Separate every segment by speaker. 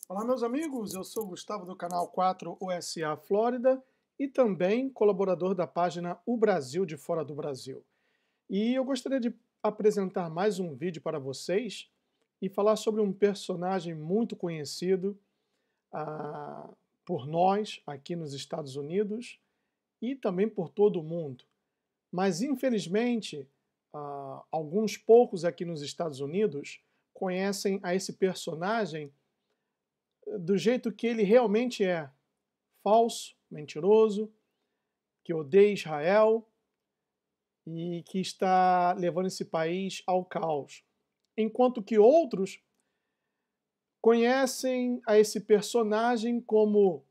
Speaker 1: Olá, meus amigos, eu sou o Gustavo do canal 4 USA Flórida e também colaborador da página O Brasil de Fora do Brasil. E eu gostaria de apresentar mais um vídeo para vocês e falar sobre um personagem muito conhecido por nós aqui nos Estados Unidos e também por todo o mundo. Mas, infelizmente, alguns poucos aqui nos Estados Unidos conhecem a esse personagem do jeito que ele realmente é: falso, mentiroso, que odeia Israel e que está levando esse país ao caos. Enquanto que outros conhecem a esse personagem como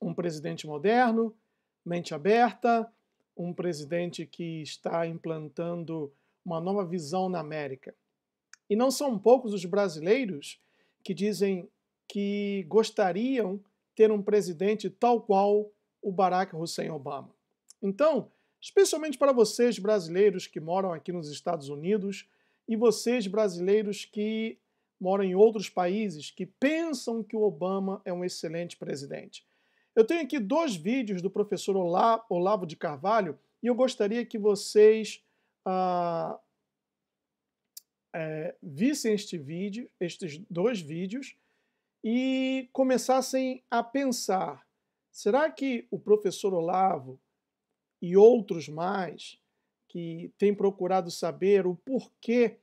Speaker 1: um presidente moderno, mente aberta, um presidente que está implantando uma nova visão na América. E não são poucos os brasileiros que dizem que gostariam ter um presidente tal qual o Barack Hussein Obama. Então, especialmente para vocês brasileiros que moram aqui nos Estados Unidos e vocês brasileiros que moram em outros países que pensam que o Obama é um excelente presidente. Eu tenho aqui dois vídeos do professor Olavo de Carvalho e eu gostaria que vocês vissem estes dois vídeos, e começassem a pensar: será que o professor Olavo e outros mais que têm procurado saber o porquê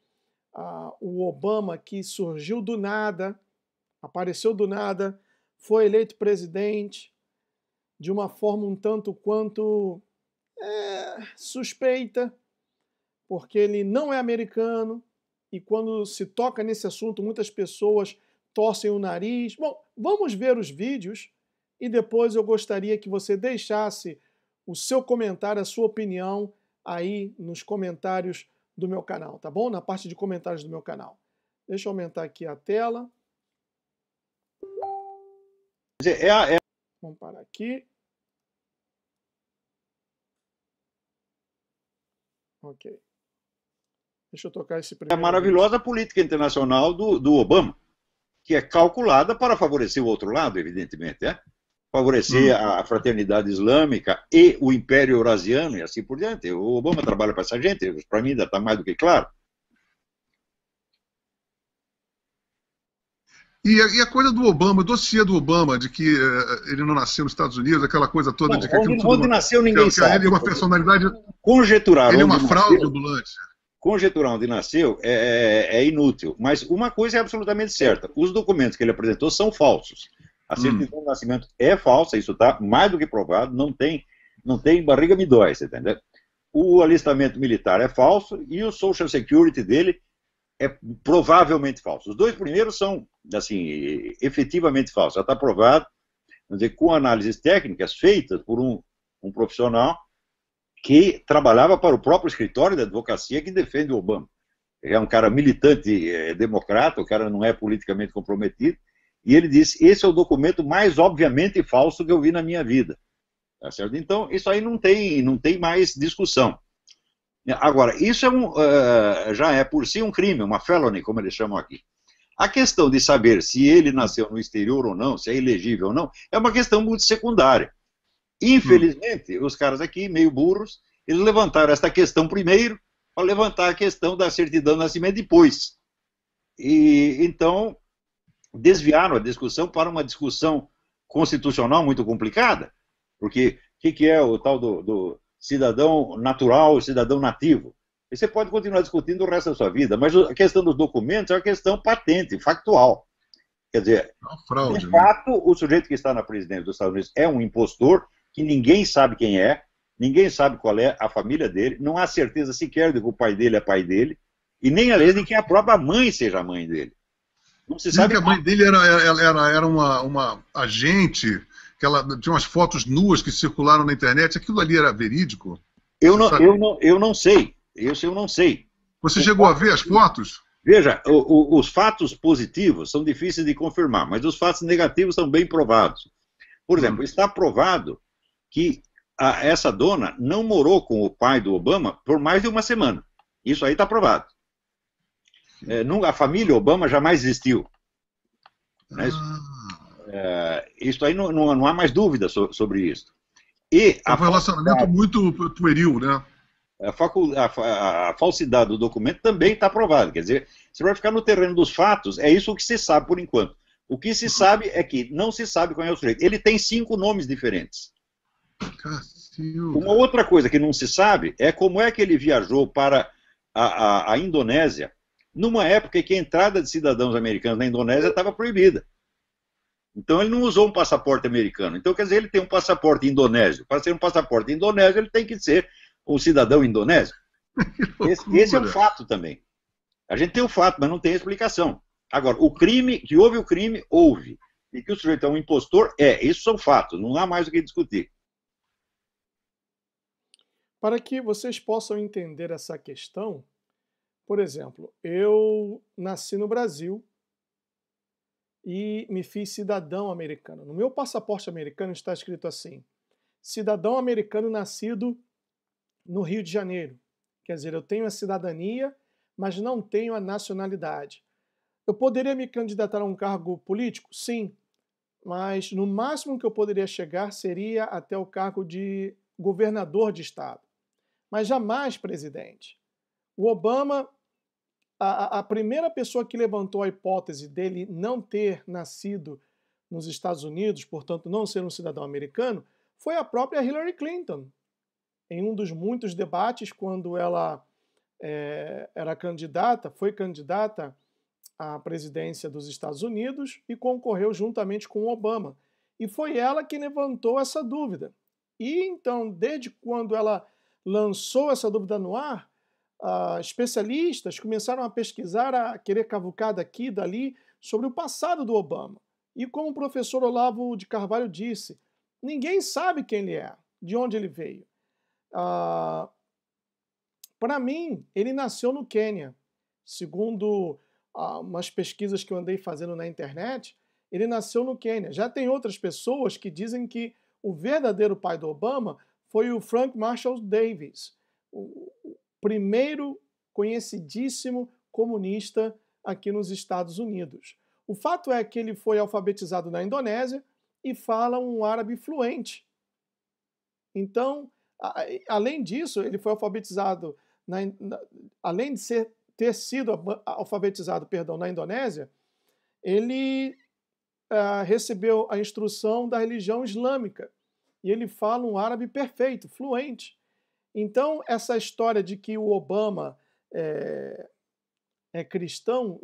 Speaker 1: o Obama, que surgiu do nada, apareceu do nada, foi eleito presidente de uma forma um tanto quanto suspeita, porque ele não é americano, e quando se toca nesse assunto muitas pessoas torcem o nariz. Bom, vamos ver os vídeos e depois eu gostaria que você deixasse o seu comentário, a sua opinião aí nos comentários do meu canal, tá bom? Na parte de comentários do meu canal. Deixa eu aumentar aqui a tela. Vamos parar aqui. Ok. Deixa eu tocar esse primeiro.
Speaker 2: É a maravilhosa política internacional do Obama, que é calculada para favorecer o outro lado, evidentemente, favorecer a fraternidade islâmica e o Império Eurasiano e assim por diante. O Obama trabalha para essa gente, para mim ainda está mais do que claro.
Speaker 3: E a coisa do Obama, o dossiê do Obama, de que ele não nasceu nos Estados Unidos, aquela coisa toda de que
Speaker 2: onde nasceu ninguém sabe.
Speaker 3: Ele é uma personalidade...
Speaker 2: Conjeturar.
Speaker 3: Ele é uma fraude ambulante.
Speaker 2: Conjeturar onde nasceu é inútil, mas uma coisa é absolutamente certa: os documentos que ele apresentou são falsos. A certidão de nascimento é falsa, isso está mais do que provado, não tem barriga me dói, você entendeu? O alistamento militar é falso e o Social Security dele é provavelmente falso. Os dois primeiros são, assim, efetivamente falsos, já está provado, quer dizer, com análises técnicas feitas por um profissional que trabalhava para o próprio escritório da advocacia que defende o Obama. Ele é um cara militante democrata, o cara não é politicamente comprometido, e ele disse: esse é o documento mais obviamente falso que eu vi na minha vida. Tá certo? Então, isso aí não tem mais discussão. Agora, isso já é por si um crime, uma felony, como eles chamam aqui. A questão de saber se ele nasceu no exterior ou não, se é elegível ou não, é uma questão muito secundária. Infelizmente, os caras aqui, meio burros, eles levantaram esta questão primeiro, para levantar a questão da certidão de nascimento depois. E então desviaram a discussão para uma discussão constitucional muito complicada, porque o que é o tal do cidadão natural, cidadão nativo? E você pode continuar discutindo o resto da sua vida, mas a questão dos documentos é uma questão patente, factual. Quer dizer, de fato, o sujeito que está na presidência dos Estados Unidos é um impostor, que ninguém sabe quem é, ninguém sabe qual é a família dele, não há certeza sequer de que o pai dele é pai dele, e nem a lei de que a própria mãe seja a mãe dele. Não se sabe
Speaker 3: que a mãe dele era uma agente, que ela tinha umas fotos nuas que circularam na internet. Aquilo ali era verídico?
Speaker 2: Eu não sei. Isso eu não sei.
Speaker 3: Você chegou a ver as fotos?
Speaker 2: Veja, os fatos positivos são difíceis de confirmar, mas os fatos negativos são bem provados. Por exemplo, está provado que essa dona não morou com o pai do Obama por mais de uma semana. Isso aí está provado. A família Obama jamais existiu. Não é isso? Isso aí não há mais dúvida sobre isso. E
Speaker 3: é um relacionamento muito pueril, né?
Speaker 2: A falsidade do documento também está provada. Quer dizer, você vai ficar no terreno dos fatos, é isso que se sabe por enquanto. O que se sabe é que não se sabe qual é o sujeito. Ele tem 5 nomes diferentes.
Speaker 3: Cacilda.
Speaker 2: Uma outra coisa que não se sabe é como é que ele viajou para a Indonésia numa época em que a entrada de cidadãos americanos na Indonésia estava proibida. Então ele não usou um passaporte americano. Então, quer dizer, ele tem um passaporte indonésio. Para ser um passaporte indonésio, ele tem que ser um cidadão indonésio. Esse é um fato também. A gente tem o fato, mas não tem a explicação. Agora, o crime, que houve o crime, houve. E que o sujeito é um impostor, isso são fatos. Não há mais o que discutir.
Speaker 1: Para que vocês possam entender essa questão, por exemplo, eu nasci no Brasil e me fiz cidadão americano. No meu passaporte americano está escrito assim: cidadão americano nascido no Rio de Janeiro. Quer dizer, eu tenho a cidadania, mas não tenho a nacionalidade. Eu poderia me candidatar a um cargo político? Sim, mas no máximo que eu poderia chegar seria até o cargo de governador de estado, mas jamais presidente. O Obama, a primeira pessoa que levantou a hipótese dele não ter nascido nos Estados Unidos, portanto não ser um cidadão americano, foi a própria Hillary Clinton. Em um dos muitos debates, quando ela foi candidata à presidência dos Estados Unidos e concorreu juntamente com o Obama. E foi ela que levantou essa dúvida. E então, desde quando ela lançou essa dúvida no ar, especialistas começaram a pesquisar, a querer cavucar daqui e dali sobre o passado do Obama. E como o professor Olavo de Carvalho disse, ninguém sabe quem ele é, de onde ele veio. Para mim, ele nasceu no Quênia. Segundo umas pesquisas que eu andei fazendo na internet, ele nasceu no Quênia. Já tem outras pessoas que dizem que o verdadeiro pai do Obama foi o Frank Marshall Davis, o primeiro conhecidíssimo comunista aqui nos Estados Unidos. O fato é que ele foi alfabetizado na Indonésia e fala um árabe fluente. Então, além disso, ele foi alfabetizado, além de ter sido alfabetizado, na Indonésia, ele recebeu a instrução da religião islâmica. E ele fala um árabe perfeito, fluente. Então, essa história de que o Obama é cristão,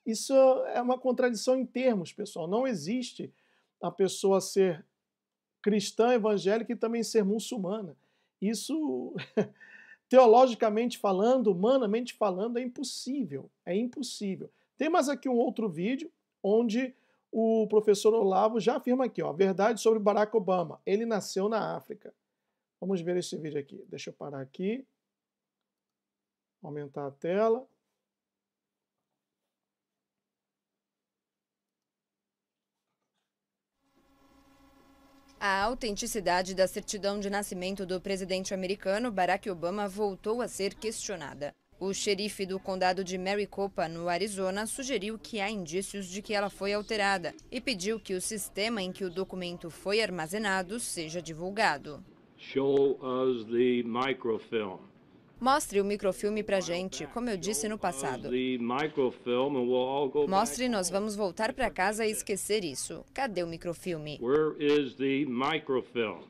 Speaker 1: isso é uma contradição em termos, pessoal. Não existe a pessoa ser cristã, evangélica e também ser muçulmana. Isso, teologicamente falando, humanamente falando, é impossível. É impossível. Tem mais aqui um outro vídeo onde o professor Olavo já afirma aqui, ó, verdade sobre Barack Obama. Ele nasceu na África. Vamos ver esse vídeo aqui. Deixa eu parar aqui. Aumentar a tela.
Speaker 4: A autenticidade da certidão de nascimento do presidente americano Barack Obama voltou a ser questionada. O xerife do condado de Maricopa, no Arizona, sugeriu que há indícios de que ela foi alterada e pediu que o sistema em que o documento foi armazenado seja divulgado.
Speaker 5: Show us the microfilm.
Speaker 4: Mostre o microfilme pra gente, como eu disse no passado. Mostre, nós vamos voltar para casa e esquecer isso. Cadê o microfilme?
Speaker 5: Where is the microfilm?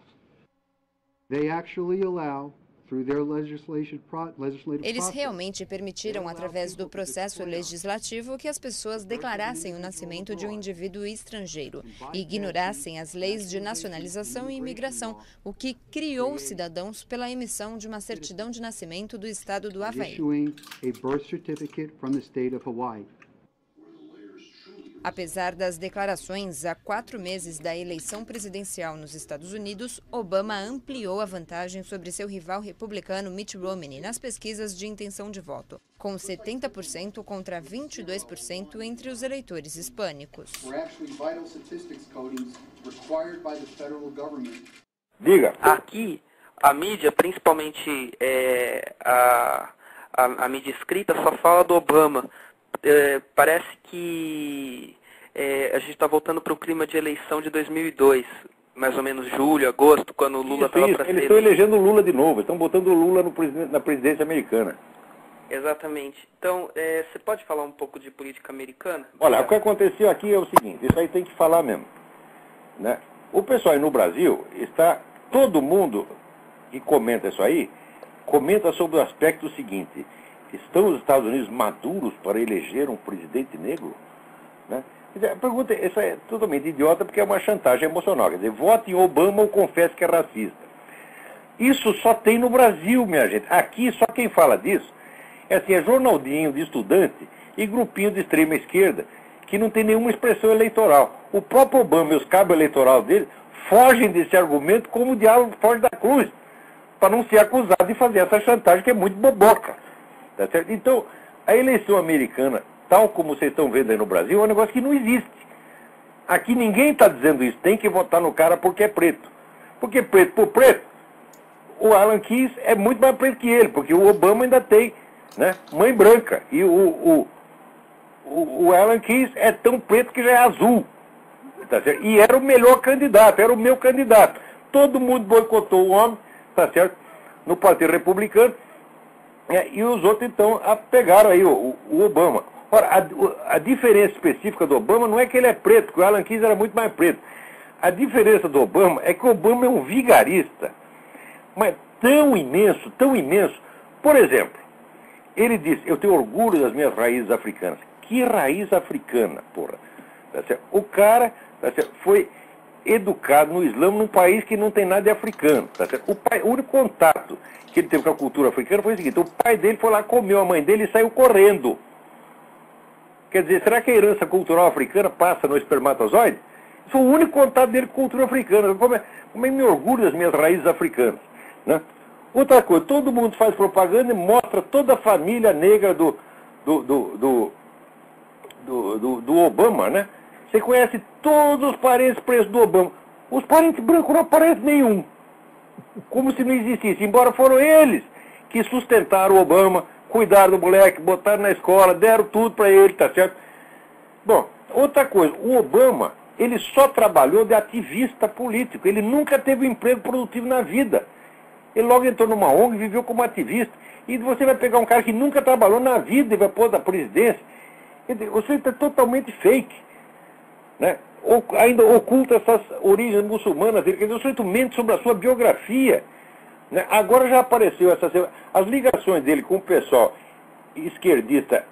Speaker 6: They actually allow, through their legislative
Speaker 4: Eles
Speaker 6: process,
Speaker 4: realmente permitiram, através do processo legislativo, que as pessoas declarassem o nascimento de um indivíduo estrangeiro e ignorassem as leis de nacionalização e imigração, o que criou cidadãos pela emissão de uma certidão de nascimento do estado do Havaí.
Speaker 6: issuing a birth certificate from the state of Hawaii.
Speaker 4: Apesar das declarações há 4 meses da eleição presidencial nos Estados Unidos, Obama ampliou a vantagem sobre seu rival republicano Mitt Romney nas pesquisas de intenção de voto, com 70% contra 22% entre os eleitores hispânicos.
Speaker 7: Diga. Aqui, a mídia, principalmente a mídia escrita, só fala do Obama. Parece que a gente está voltando para o clima de eleição de 2002, mais ou menos julho, agosto, quando o Lula estava para ser...
Speaker 8: Eles estão elegendo o Lula de novo, estão botando o Lula na presidência americana.
Speaker 7: Exatamente. Então, você pode falar um pouco de política americana?
Speaker 8: Olha, o que aconteceu aqui é o seguinte, isso aí tem que falar mesmo, né? O pessoal aí no Brasil todo mundo que comenta isso aí, comenta sobre o aspecto seguinte: estão os Estados Unidos maduros para eleger um presidente negro? Né? A pergunta essa é totalmente idiota, porque é uma chantagem emocional. Quer dizer, vote em Obama ou confesse que é racista. Isso só tem no Brasil, minha gente. Aqui, só quem fala disso é jornaldinho de estudante e grupinho de extrema esquerda, que não tem nenhuma expressão eleitoral. O próprio Obama e os cabos eleitorais dele fogem desse argumento como o diabo foge da cruz, para não ser acusado de fazer essa chantagem que é muito boboca. Tá certo? Então, a eleição americana, tal como vocês estão vendo aí no Brasil, é um negócio que não existe. Aqui ninguém está dizendo isso, tem que votar no cara porque é preto. Porque preto por preto, o Alan Keyes é muito mais preto que ele, porque o Obama ainda tem, né, mãe branca. E o Alan Keyes é tão preto que já é azul. Tá certo? E era o melhor candidato, era o meu candidato. Todo mundo boicotou o homem, tá certo? No Partido Republicano. E os outros, então, pegaram aí o Obama. Ora, a diferença específica do Obama não é que ele é preto, porque o Alan Keyes era muito mais preto. A diferença do Obama é que o Obama é um vigarista, mas tão imenso, tão imenso. Por exemplo, ele disse: eu tenho orgulho das minhas raízes africanas. Que raiz africana, porra? Tá certo? O cara, tá certo, foi educado no Islã num país que não tem nada de africano. Tá certo? O único contato que ele teve com a cultura africana foi o seguinte: o pai dele foi lá, comeu a mãe dele e saiu correndo. Quer dizer, será que a herança cultural africana passa no espermatozoide? Isso foi o único contato dele com a cultura africana. Como é me orgulho das minhas raízes africanas, né? Outra coisa, todo mundo faz propaganda e mostra toda a família negra do Obama, né? Você conhece todos os parentes pretos do Obama. Os parentes brancos não aparecem nenhum. Como se não existisse. Embora foram eles que sustentaram o Obama, cuidaram do moleque, botaram na escola, deram tudo para ele, tá certo? Bom, outra coisa, o Obama, ele só trabalhou de ativista político. Ele nunca teve um emprego produtivo na vida. Ele logo entrou numa ONG e viveu como ativista. E você vai pegar um cara que nunca trabalhou na vida e vai pôr da presidência. Você está totalmente fake, né? Ainda oculta essas origens muçulmanas dele. Quer dizer, o sujeito mente sobre a sua biografia, né? Agora já apareceu as ligações dele com o pessoal esquerdista,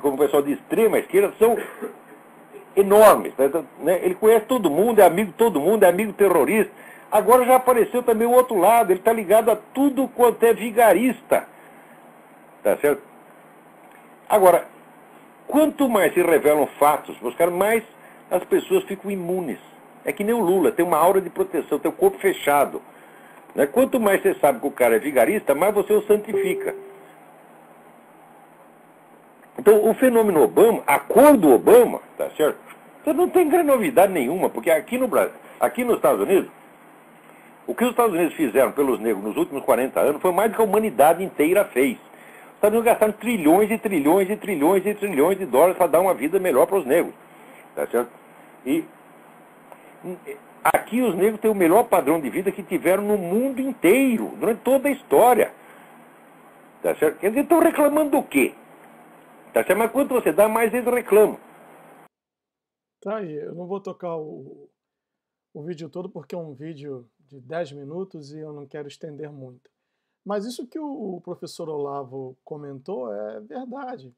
Speaker 8: com o pessoal de extrema esquerda, são enormes, né? Ele conhece todo mundo, é amigo de todo mundo, é amigo terrorista. Agora já apareceu também o outro lado, ele está ligado a tudo quanto é vigarista. Tá certo? Agora, quanto mais se revelam fatos, mais as pessoas ficam imunes. É que nem o Lula, tem uma aura de proteção, tem o corpo fechado. Né? Quanto mais você sabe que o cara é vigarista, mais você o santifica. Então, o fenômeno Obama, a cor do Obama, tá certo? Você não tem grande novidade nenhuma, porque aqui no Brasil, aqui nos Estados Unidos, o que os Estados Unidos fizeram pelos negros nos últimos 40 anos foi mais do que a humanidade inteira fez. Os Estados Unidos gastaram trilhões e trilhões e trilhões e trilhões de dólares para dar uma vida melhor para os negros. Tá certo? E aqui os negros têm o melhor padrão de vida que tiveram no mundo inteiro, durante toda a história. Tá certo? Quer dizer, estão reclamando do quê? Tá certo? Mas quanto você dá, mais eles reclamam.
Speaker 1: Tá aí, eu não vou tocar o vídeo todo porque é um vídeo de 10 minutos e eu não quero estender muito. Mas isso que o professor Olavo comentou é verdade.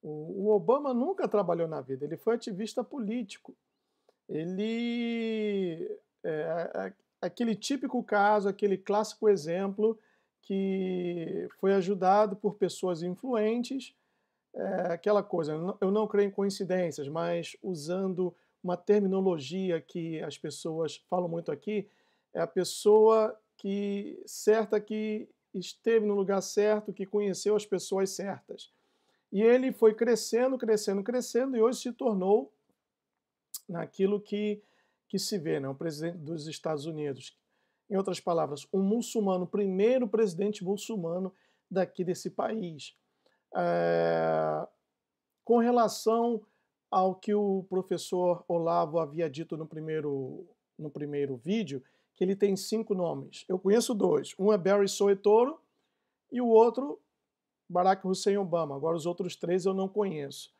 Speaker 1: O Obama nunca trabalhou na vida, ele foi ativista político. Ele é aquele típico caso, aquele clássico exemplo que foi ajudado por pessoas influentes, aquela coisa, eu não creio em coincidências, mas usando uma terminologia que as pessoas falam muito aqui, é a pessoa certa que esteve no lugar certo, que conheceu as pessoas certas. E ele foi crescendo, crescendo, crescendo, e hoje se tornou naquilo que se vê, né? O presidente dos Estados Unidos. Em outras palavras, um muçulmano, o primeiro presidente muçulmano daqui desse país. Com relação ao que o professor Olavo havia dito no primeiro vídeo, que ele tem 5 nomes. Eu conheço 2. Um é Barry Soetoro e o outro, Barack Hussein Obama. Agora, os outros 3 eu não conheço.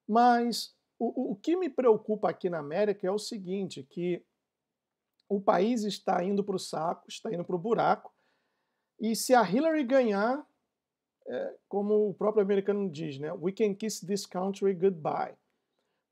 Speaker 1: Mas o que me preocupa aqui na América é o seguinte, que o país está indo para o saco, está indo para o buraco, e se a Hillary ganhar, como o próprio americano diz, né? We can kiss this country goodbye.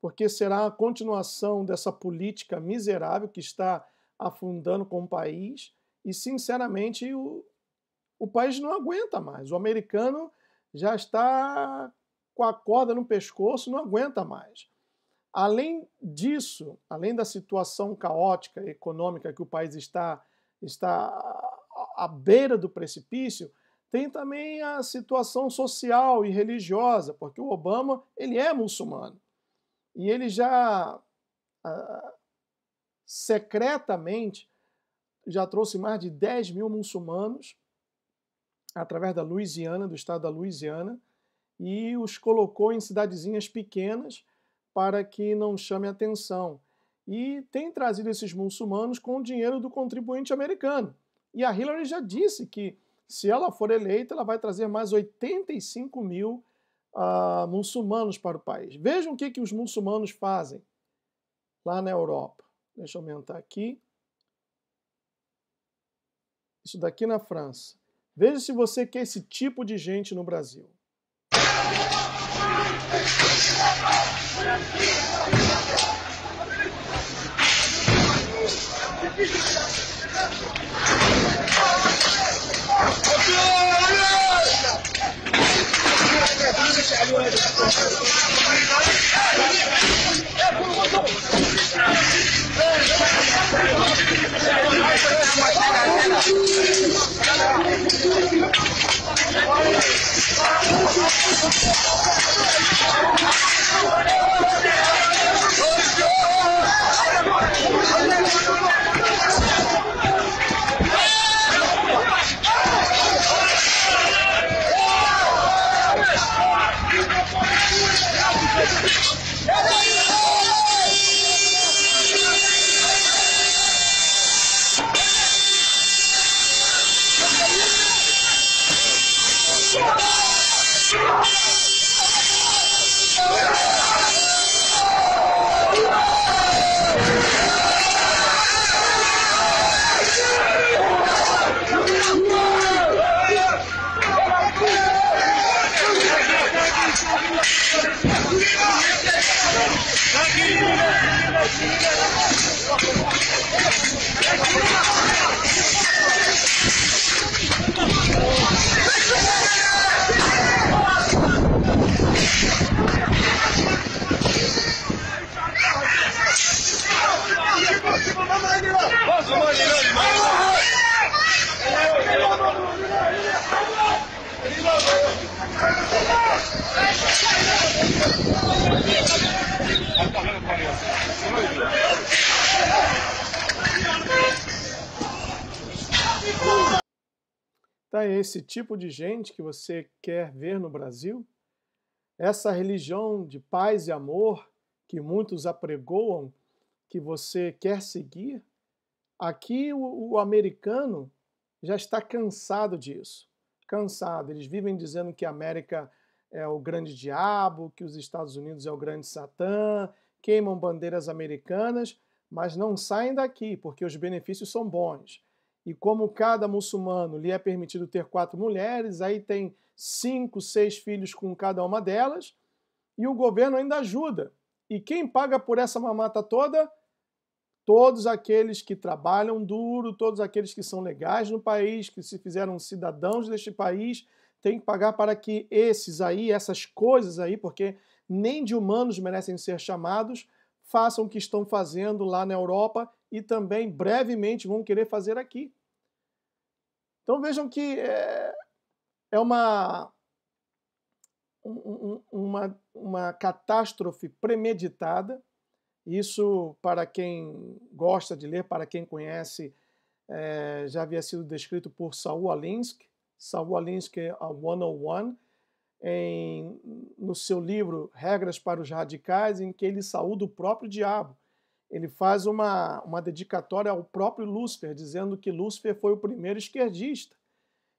Speaker 1: Porque será a continuação dessa política miserável que está afundando com o país, e, sinceramente, o país não aguenta mais. O americano já está com a corda no pescoço, não aguenta mais. Além disso, além da situação caótica econômica que o país está à beira do precipício, tem também a situação social e religiosa, porque o Obama, ele é muçulmano. E ele já secretamente já trouxe mais de 10 mil muçulmanos através da Louisiana, do estado da Louisiana, e os colocou em cidadezinhas pequenas para que não chame atenção. E tem trazido esses muçulmanos com o dinheiro do contribuinte americano. E a Hillary já disse que, se ela for eleita, ela vai trazer mais 85 mil muçulmanos para o país. Vejam o que os muçulmanos fazem lá na Europa. Deixa eu aumentar aqui. Isso daqui na França. Veja se você quer esse tipo de gente no Brasil. Tá, esse tipo de gente que você quer ver no Brasil? Essa religião de paz e amor que muitos apregoam, que você quer seguir? Aqui o americano já está cansado disso. Cansado. Eles vivem dizendo que a América é o grande diabo, que os Estados Unidos é o grande Satã, queimam bandeiras americanas, mas não saem daqui, porque os benefícios são bons. E como cada muçulmano lhe é permitido ter 4 mulheres, aí tem 5, 6 filhos com cada uma delas, e o governo ainda ajuda. E quem paga por essa mamata toda? Todos aqueles que trabalham duro, todos aqueles que são legais no país, que se fizeram cidadãos deste país, têm que pagar para que esses aí, essas coisas aí, porque nem de humanos merecem ser chamados, façam o que estão fazendo lá na Europa e também brevemente vão querer fazer aqui. Então vejam que é uma catástrofe premeditada. Isso, para quem gosta de ler, para quem conhece, já havia sido descrito por Saul Alinsky. Saul Alinsky, a 101, no seu livro Regras para os Radicais, em que ele saúda o próprio diabo. Ele faz uma dedicatória ao próprio Lúcifer, dizendo que Lúcifer foi o primeiro esquerdista.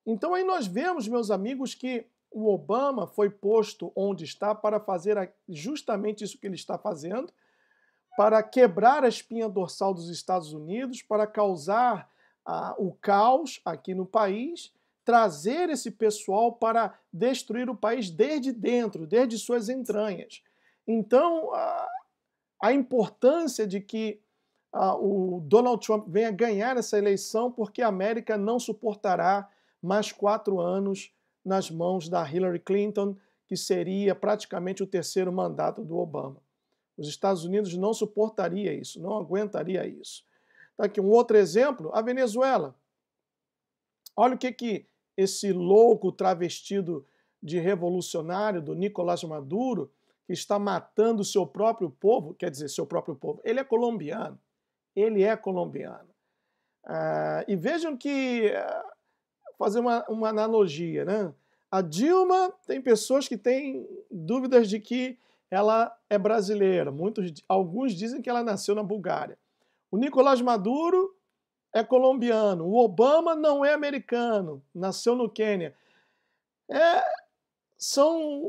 Speaker 1: Então aí nós vemos, meus amigos, que o Obama foi posto onde está para fazer justamente isso que ele está fazendo, para quebrar a espinha dorsal dos Estados Unidos, para causar o caos aqui no país, trazer esse pessoal para destruir o país desde dentro, desde suas entranhas. Então, a importância de que o Donald Trump venha ganhar essa eleição, porque a América não suportará mais 4 anos nas mãos da Hillary Clinton, que seria praticamente o 3º mandato do Obama. Os Estados Unidos não suportaria isso, não aguentaria isso. Tá aqui um outro exemplo, a Venezuela. Olha o que esse louco travestido de revolucionário do Nicolás Maduro, que está matando o seu próprio povo, quer dizer, seu próprio povo, ele é colombiano. Ele é colombiano. E vejam que, fazer uma analogia, né? A Dilma, tem pessoas que têm dúvidas de que ela é brasileira. Alguns dizem que ela nasceu na Bulgária. O Nicolás Maduro é colombiano. O Obama não é americano, nasceu no Quênia. São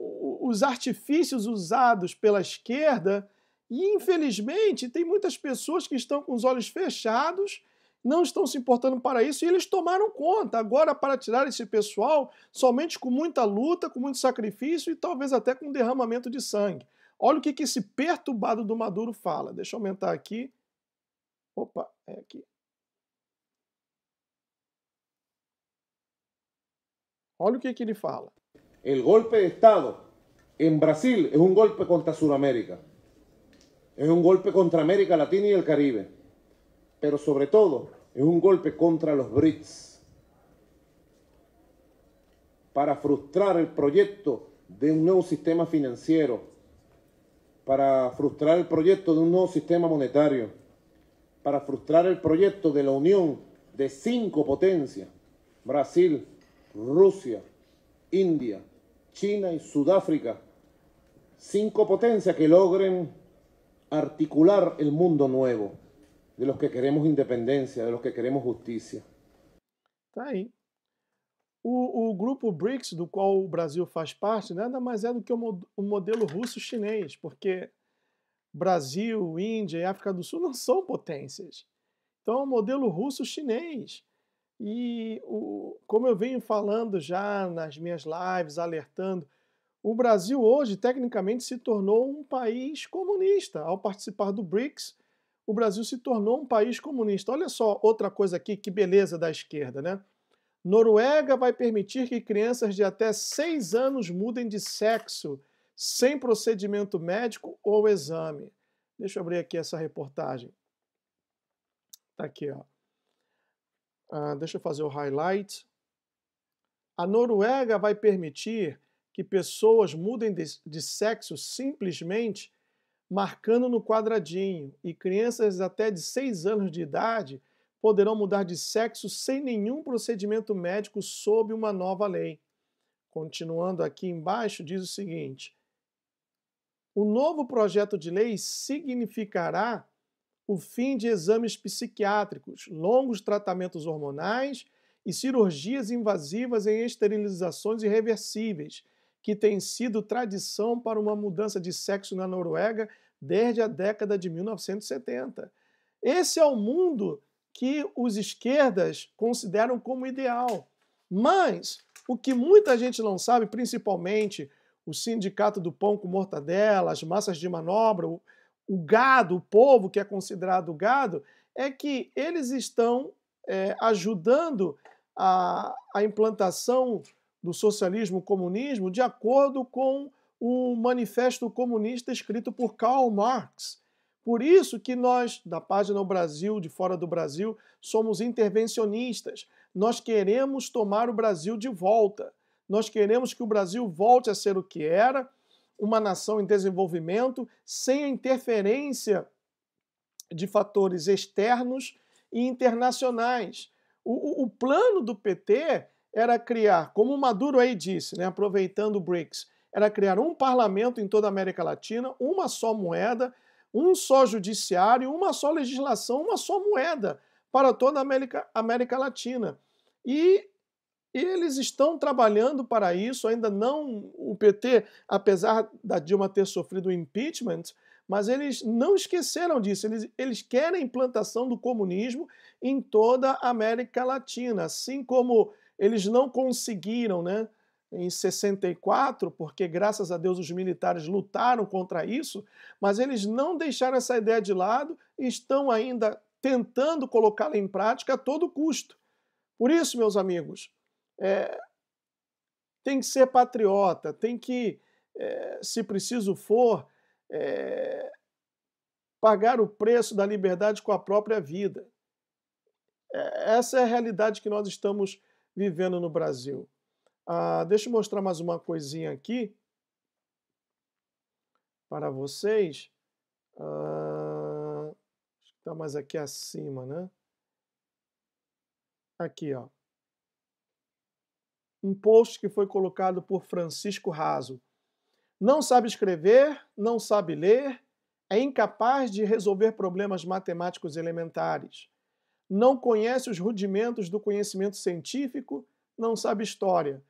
Speaker 1: os artifícios usados pela esquerda e, infelizmente, tem muitas pessoas que estão com os olhos fechados, não estão se importando para isso e eles tomaram conta. Agora, para tirar esse pessoal, somente com muita luta, com muito sacrifício e talvez até com derramamento de sangue. Olha o que esse perturbado do Maduro fala. Deixa eu aumentar aqui. Opa, é aqui. Olha o que ele fala.
Speaker 9: El golpe de Estado en Brasil es un golpe contra Sudamérica. Es un golpe contra América Latina y el Caribe. Pero sobre todo es un golpe contra los BRICS. Para frustrar el proyecto de un nuevo sistema financiero. Para frustrar el proyecto de un nuevo sistema monetario. Para frustrar el proyecto de la unión de 5 potencias. Brasil, Rusia, India, China y Sudáfrica. 5 potencias que logren articular el mundo nuevo, de los que queremos independencia, de los que queremos justicia.
Speaker 1: Tá aí. O grupo BRICS, do qual o Brasil faz parte, nada mais é do que o modelo russo-chinês, porque Brasil, Índia e África do Sul não são potências. Então é um modelo russo-chinês. E, como eu venho falando já nas minhas lives, alertando, o Brasil hoje, tecnicamente, se tornou um país comunista. Ao participar do BRICS, o Brasil se tornou um país comunista. Olha só outra coisa aqui, que beleza da esquerda, né? Noruega vai permitir que crianças de até 6 anos mudem de sexo sem procedimento médico ou exame. Deixa eu abrir aqui essa reportagem. Tá aqui, ó. Deixa eu fazer o highlight. A Noruega vai permitir que pessoas mudem de sexo simplesmente marcando no quadradinho, e crianças até de 6 anos de idade poderão mudar de sexo sem nenhum procedimento médico sob uma nova lei. Continuando aqui embaixo, diz o seguinte: o novo projeto de lei significará o fim de exames psiquiátricos, longos tratamentos hormonais e cirurgias invasivas em esterilizações irreversíveis, que tem sido tradição para uma mudança de sexo na Noruega desde a década de 1970. Esse é o mundo que os esquerdas consideram como ideal. Mas o que muita gente não sabe, principalmente o Sindicato do Pão com Mortadela, as massas de manobra, o gado, o povo que é considerado gado, é que eles estão ajudando a implantação do socialismo, comunismo, de acordo com o Manifesto Comunista escrito por Karl Marx. Por isso que nós, da página O Brasil, de fora do Brasil, somos intervencionistas. Nós queremos tomar o Brasil de volta. Nós queremos que o Brasil volte a ser o que era, uma nação em desenvolvimento, sem a interferência de fatores externos e internacionais. O plano do PT era criar, como o Maduro aí disse, né, aproveitando o BRICS, era criar um parlamento em toda a América Latina, uma só moeda, um só judiciário, uma só legislação, uma só moeda para toda a América Latina. E eles estão trabalhando para isso, ainda não o PT, apesar da Dilma ter sofrido o impeachment, mas eles não esqueceram disso, eles querem a implantação do comunismo em toda a América Latina, assim como eles não conseguiram, né, em 64, porque graças a Deus os militares lutaram contra isso, mas eles não deixaram essa ideia de lado e estão ainda tentando colocá-la em prática a todo custo. Por isso, meus amigos, tem que ser patriota, tem que, se preciso for, pagar o preço da liberdade com a própria vida. Essa é a realidade que nós estamos vivendo no Brasil. Deixa eu mostrar mais uma coisinha aqui para vocês. Está mais aqui acima, né? Aqui, ó. Um post que foi colocado por Francisco Raso. Não sabe escrever, não sabe ler, é incapaz de resolver problemas matemáticos elementares. Não conhece os rudimentos do conhecimento científico, não sabe história,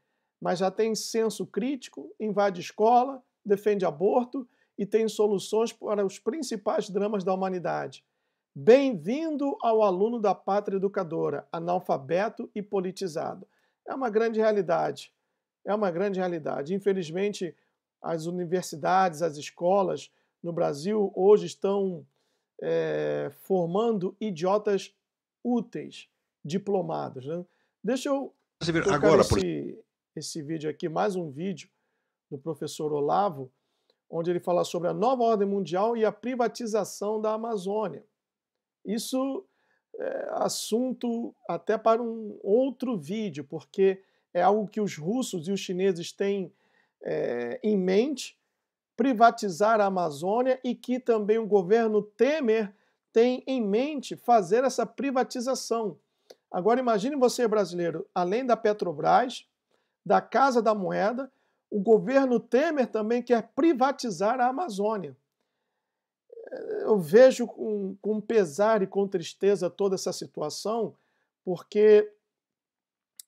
Speaker 1: mas já tem senso crítico, invade escola, defende aborto e tem soluções para os principais dramas da humanidade. Bem-vindo ao aluno da pátria educadora, analfabeto e politizado. É uma grande realidade. É uma grande realidade. Infelizmente, as universidades, as escolas no Brasil hoje estão formando idiotas úteis, diplomados, né? Deixa eu tocar agora, esse vídeo aqui, mais um vídeo do professor Olavo, onde ele fala sobre a nova ordem mundial e a privatização da Amazônia. Isso é assunto até para um outro vídeo, porque é algo que os russos e os chineses têm em mente, privatizar a Amazônia, e que também o governo Temer tem em mente fazer essa privatização. Agora imagine você, brasileiro, além da Petrobras, da Casa da Moeda, o governo Temer também quer privatizar a Amazônia. Eu vejo com pesar e com tristeza toda essa situação, porque,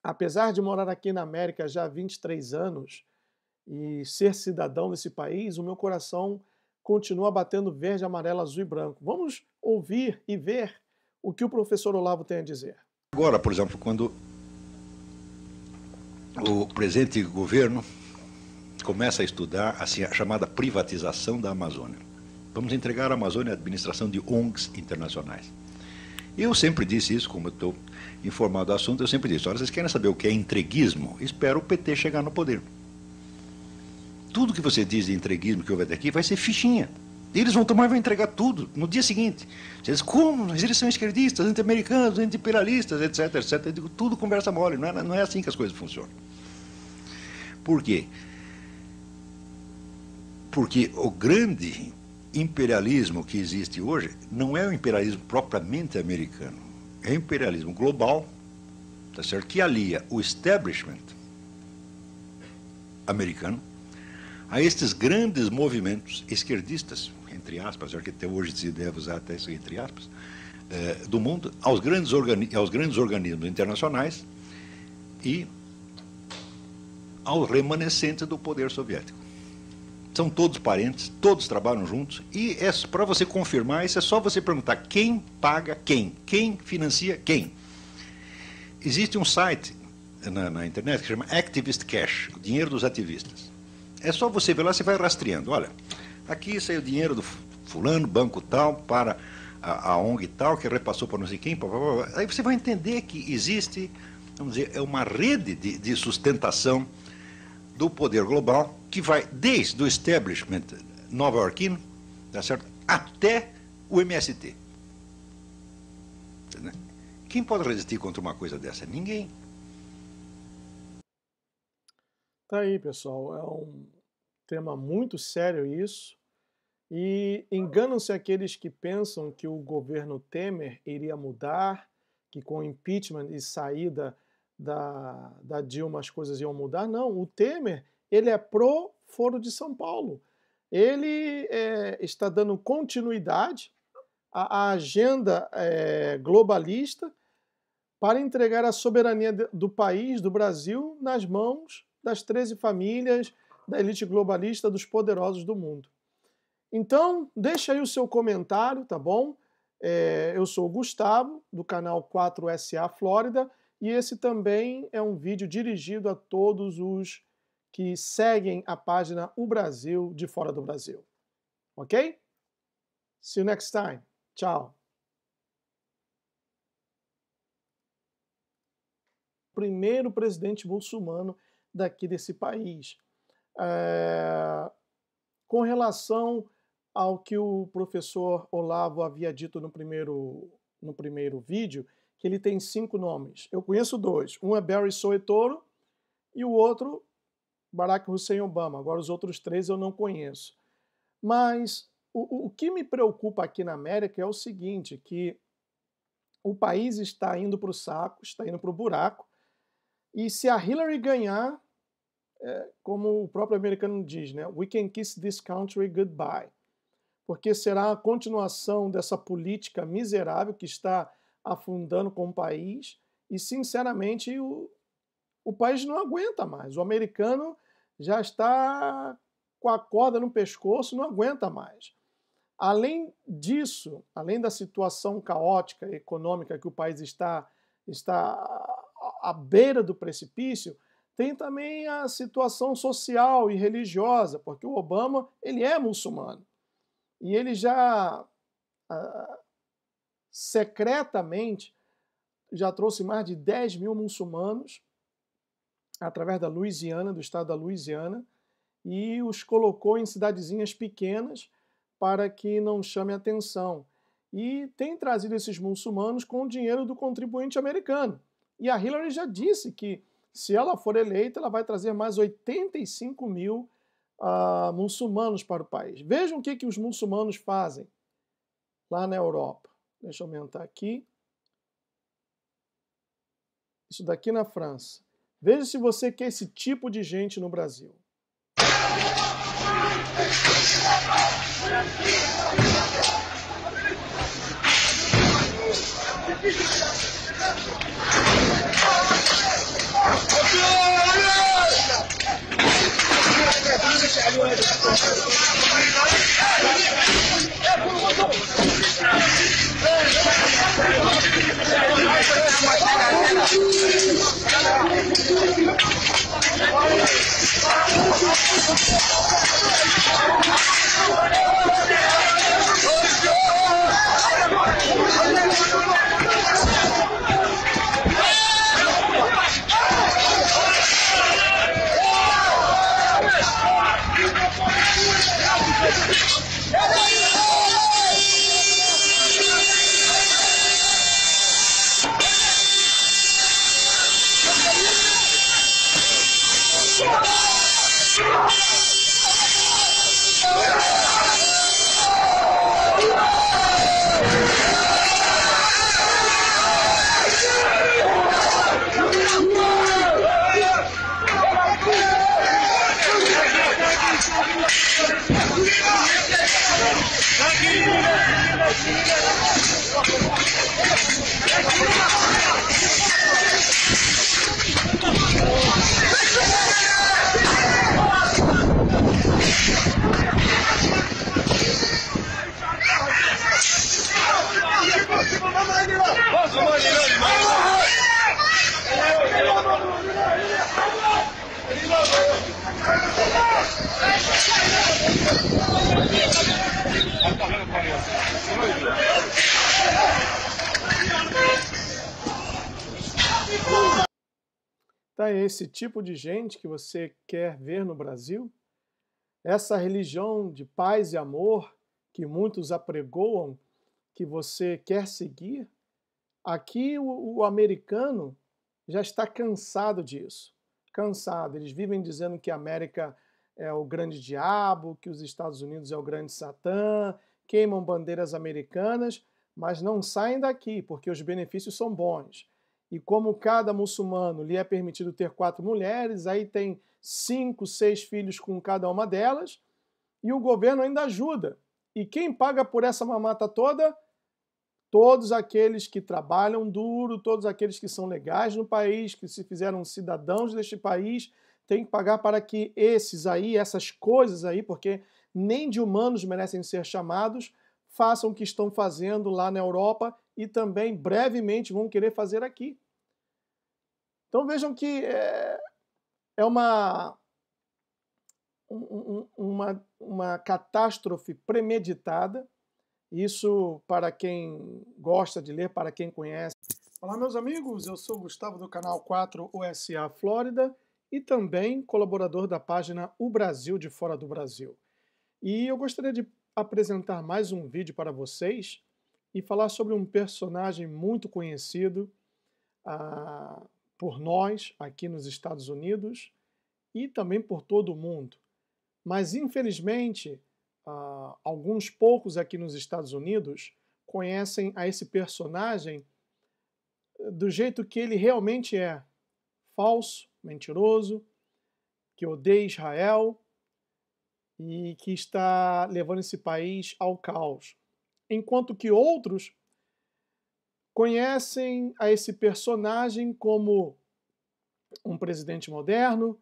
Speaker 1: apesar de morar aqui na América já há 23 anos e ser cidadão desse país, o meu coração continua batendo verde, amarelo, azul e branco. Vamos ouvir e ver o que o professor Olavo tem a dizer.
Speaker 10: Agora, por exemplo, quando o presente governo começa a estudar assim, a chamada privatização da Amazônia. Vamos entregar a Amazônia à administração de ONGs internacionais. Eu sempre disse isso, como eu estou informado do assunto, eu sempre disse, olha, vocês querem saber o que é entreguismo? Espero o PT chegar no poder. Tudo que você diz de entreguismo que houve até aqui vai ser fichinha. Eles vão tomar e vão entregar tudo no dia seguinte. Vocês, como? Mas eles são esquerdistas, anti-americanos, anti-imperialistas, etc, etc. Eu digo, tudo conversa mole, não é assim que as coisas funcionam. Por quê? Porque o grande imperialismo que existe hoje não é o imperialismo propriamente americano, é o imperialismo global, tá certo? Que alia o establishment americano a estes grandes movimentos esquerdistas, entre aspas, já que até hoje se deve usar até isso entre aspas, do mundo, aos grandes organismos internacionais e aos remanescentes do poder soviético. São todos parentes, todos trabalham juntos, e para você confirmar isso é só você perguntar quem paga quem financia quem. Existe um site na internet que chama Activist Cash, o dinheiro dos ativistas. É só você ver lá, você vai rastreando. Olha, aqui saiu o dinheiro do fulano, banco tal, para a ONG tal, que repassou para não sei quem. Aí você vai entender que existe, vamos dizer, uma rede de sustentação do poder global que vai desde o establishment nova-iorquino, tá certo, até o MST. Quem pode resistir contra uma coisa dessa? Ninguém.
Speaker 1: Tá aí, pessoal. É um tema muito sério isso. E enganam-se aqueles que pensam que o governo Temer iria mudar, que com impeachment e saída da Dilma as coisas iam mudar. Não, o Temer, ele é pró Foro de São Paulo. Ele está dando continuidade à agenda globalista para entregar a soberania do país, do Brasil, nas mãos das 13 famílias, da elite globalista, dos poderosos do mundo. Então, deixa aí o seu comentário, tá bom? Eu sou o Gustavo, do canal 4SA Flórida, e esse também é um vídeo dirigido a todos os que seguem a página O Brasil de Fora do Brasil. Ok? See you next time. Tchau. Primeiro presidente muçulmano daqui desse país. Com relação ao que o professor Olavo havia dito no primeiro vídeo, que ele tem 5 nomes. Eu conheço 2. Um é Barry Soetoro e o outro, Barack Hussein Obama. Agora os outros 3 eu não conheço. Mas o que me preocupa aqui na América é o seguinte, que o país está indo para o saco, está indo para o buraco, e se a Hillary ganhar, como o próprio americano diz, né? We can kiss this country goodbye. Porque será a continuação dessa política miserável que está afundando com o país e, sinceramente, o país não aguenta mais. O americano já está com a corda no pescoço, não aguenta mais. Além disso, além da situação caótica econômica que o país está à beira do precipício, tem também a situação social e religiosa, porque o Obama, ele é muçulmano. E ele já secretamente já trouxe mais de 10 mil muçulmanos através da Louisiana, do estado da Louisiana, e os colocou em cidadezinhas pequenas para que não chame atenção. E tem trazido esses muçulmanos com o dinheiro do contribuinte americano. E a Hillary já disse que, se ela for eleita, ela vai trazer mais 85 mil muçulmanos para o país. Vejam o que os muçulmanos fazem lá na Europa. Deixa eu aumentar aqui. Isso daqui na França. Veja se você quer esse tipo de gente no Brasil. Tá, é esse tipo de gente que você quer ver no Brasil? Essa religião de paz e amor que muitos apregoam, que você quer seguir? Aqui o americano já está cansado disso. Cansado. Eles vivem dizendo que a América é o grande diabo, que os Estados Unidos é o grande Satã, queimam bandeiras americanas, mas não saem daqui, porque os benefícios são bons. e como cada muçulmano lhe é permitido ter 4 mulheres, aí tem 5, 6 filhos com cada uma delas, e o governo ainda ajuda. E quem paga por essa mamata toda? Todos aqueles que trabalham duro, todos aqueles que são legais no país, que se fizeram cidadãos deste país, têm que pagar para que esses aí, essas coisas aí, porque nem de humanos merecem ser chamados, façam o que estão fazendo lá na Europa e também brevemente vão querer fazer aqui. Então vejam que é uma catástrofe premeditada. Isso para quem gosta de ler, para quem conhece. Olá, meus amigos, eu sou o Gustavo do canal 4 USA Flórida e também colaborador da página O Brasil de Fora do Brasil. E eu gostaria de apresentar mais um vídeo para vocês e falar sobre um personagem muito conhecido por nós aqui nos Estados Unidos e também por todo o mundo. Mas, infelizmente, alguns poucos aqui nos Estados Unidos conhecem a esse personagem do jeito que ele realmente é. Falso, mentiroso, que odeia Israel e que está levando esse país ao caos. Enquanto que outros conhecem a esse personagem como um presidente moderno,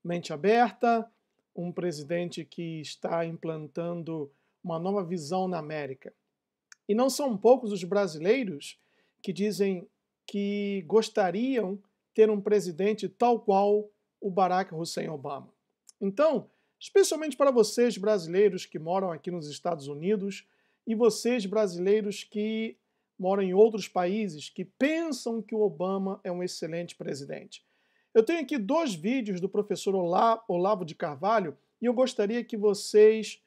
Speaker 1: mente aberta, um presidente que está implantando uma nova visão na América. E não são poucos os brasileiros que dizem que gostariam de ter um presidente tal qual o Barack Hussein Obama. Então, especialmente para vocês brasileiros que moram aqui nos Estados Unidos e vocês brasileiros que moram em outros países que pensam que o Obama é um excelente presidente. Eu tenho aqui 2 vídeos do professor Olavo de Carvalho e eu gostaria que vocês